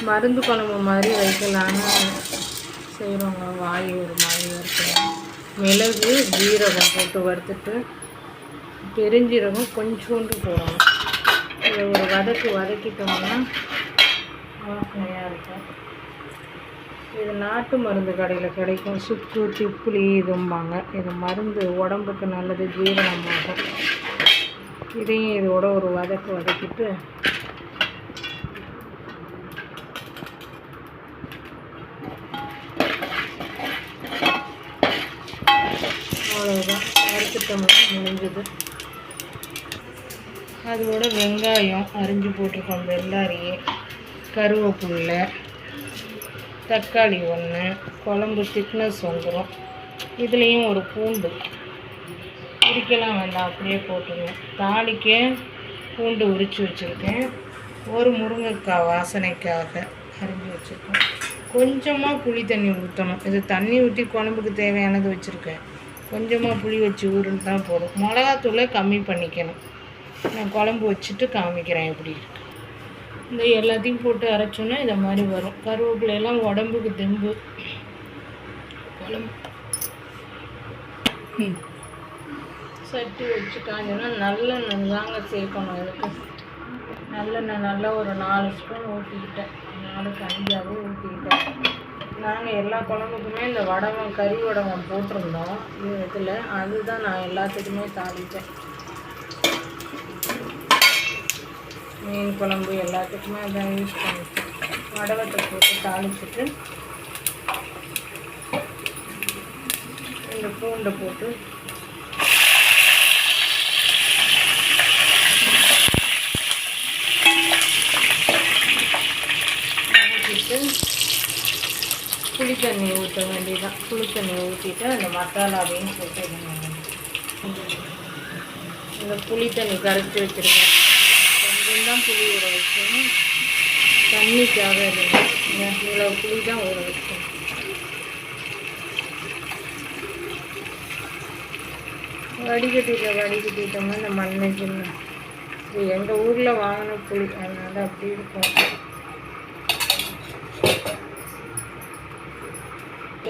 மருந்து குழம்பு மாதிரி வைக்கலான்னு செய்கிறவங்க வாய் ஒரு மாதிரி வறுக்கணும். மிளகு ஜீரகம் போட்டு வறுத்துட்டு பெருஞ்சீரகம் கொஞ்சோண்டு போடணும். இதை ஒரு வதக்கிட்டோம்னா வாசனையாக இருக்கும். இது நாட்டு மருந்து கடையில் கிடைக்கும். சுக்கு திப்புளி இதும்பாங்க. இது மருந்து உடம்புக்கு நல்லது, ஜீரணமாகும். இதையும் இதோட ஒரு வதக்கிட்டு அவ்வளோதான், வறுத்துட்டோம்னா முடிஞ்சது. அதோட வெங்காயம் அரிஞ்சு போட்டிருக்கோம், வெள்ளாரியே, கருவேப்பில்லை, தக்காளி ஒன்று, குழம்பு திக்னஸ் வந்துடும். இதுலேயும் ஒரு பூண்டு உரிக்கலாம் வேண்டாம், அப்படியே போட்டுருங்க. தாளிக்க பூண்டு உரித்து வச்சுருக்கேன். ஒரு முருங்கைக்காய் வாசனைக்காக அரிஞ்சு வச்சுருக்கேன். கொஞ்சமாக புளி தண்ணி ஊற்றணும். இது தண்ணி ஊற்றி குழம்புக்கு தேவையானது வச்சுருக்கேன். கொஞ்சமாக புளி வச்சு ஊருன்னு தான் போடும். மிளகாத்தூளை கம்மி பண்ணிக்கணும். நான் குழம்பு வச்சுட்டு காமிக்கிறேன் எப்படி இருக்கு. இந்த எல்லாத்தையும் போட்டு அரைச்சோன்னா இதை மாதிரி வரும். கருவேப்பிலையெல்லாம் உடம்புக்கு தெம்பு. குழம்பு சட்டி வச்சு காஞ்சோன்னா நல்லெண்ணெய் தாங்க சேர்க்கணும். இதுக்கு நல்லெண்ணெய் நல்லா ஒரு 4 ஸ்பூன் ஊற்றிக்கிட்டேன். 4க்கு 5ஆகவே ஊற்றிக்கிட்டேன். நாங்கள் எல்லா குழம்புக்குமே இந்த வடகம், கறி வடகம் போட்டிருந்தோம் இதில். அதுதான் நான் எல்லாத்துக்குமே தாளித்தேன். மீன் குழம்பு எல்லாத்துக்குமே அதான் யூஸ் பண்ணிட்டேன். வடகத்தை போட்டு தாளிச்சிட்டு இந்த பூண்டை போட்டு புளி தண்ணி ஊற்ற வேண்டியதான். புளி தண்ணி ஊற்றிட்டு அந்த மசாலாவையும் போட்டு இந்த புளி தண்ணி கரைச்சி வச்சுருக்கேன். கொஞ்சம் தான் புளி ஊற வச்சேன், தண்ணிக்காக இல்லைங்க. இவ்வளோ புளி தான் ஊற வச்சேன். வடிகட்டிட்டோம்னா இந்த மண்ணெண்ணெய் இது எங்கள் ஊரில் வாங்கின புளி, அதனால் அப்படி இருக்கும்.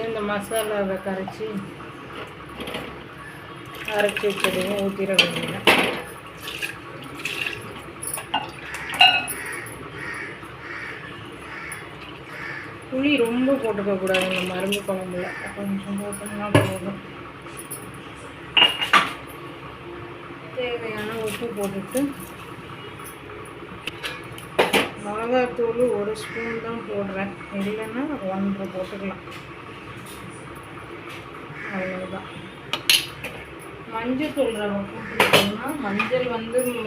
இந்த மசாலாவை அரைச்சி வச்சதையும் ஊற்றிட வேண்டியது. புளி ரொம்ப போட்டுக்கக்கூடாது இந்த மருந்து குழம்புல. கொஞ்சம் போட்டோம்னா போதும். தேவையான உப்பு போட்டுட்டு மிளகாத்தூள் 1 ஸ்பூன் தான் போடுறேன். இல்லைன்னா 1.5 போட்டுக்கலாம். அவ்வளோதான். மஞ்சள் தூள் ரவை போட்டுக்கிட்டோம்னா, மஞ்சள்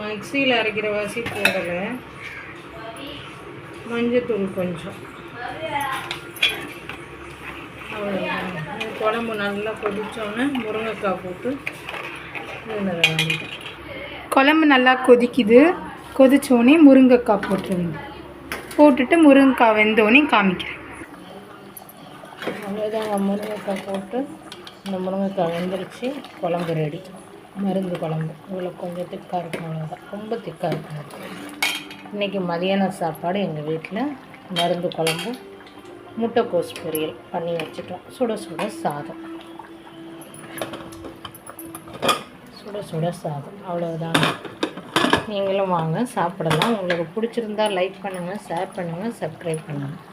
மிக்சியில் அரைக்கிற வாசி போடலை. மஞ்சள் தூள் கொஞ்சம். அவ்வளோதான். குழம்பு நல்லா கொதித்தோன்னே முருங்கைக்காய் போட்டு குழம்பு நல்லா கொதிக்குது. கொதித்தோடனே முருங்கைக்காய் போட்டுட்டு முருங்கைக்காய் வெந்தோடனே காமிக்கிறேன். அவ்வளோதாங்க. முருங்கைக்காய் போட்டு இந்த முருங்கைக்காய் வெந்துருச்சு. குழம்பு ரெடி. மருந்து குழம்பு இவ்வளோ கொஞ்சம் திக்காக இருக்கும். அவ்வளோதான், ரொம்ப திக்காக இருக்கும். இன்றைக்கி மதியான சாப்பாடு எங்கள் வீட்டில் மருந்து குழம்பு, முட்டைக்கோஸ் பொரியல் பண்ணி வச்சுட்டோம். சுட சுட சாதம், சுட சுட சாதம். அவ்வளோதாங்க. நீங்களும் வாங்க சாப்பிடலாம். உங்களுக்கு பிடிச்சிருந்தா லைக் பண்ணுங்கள், ஷேர் பண்ணுங்கள், சப்ஸ்கிரைப் பண்ணுங்கள்.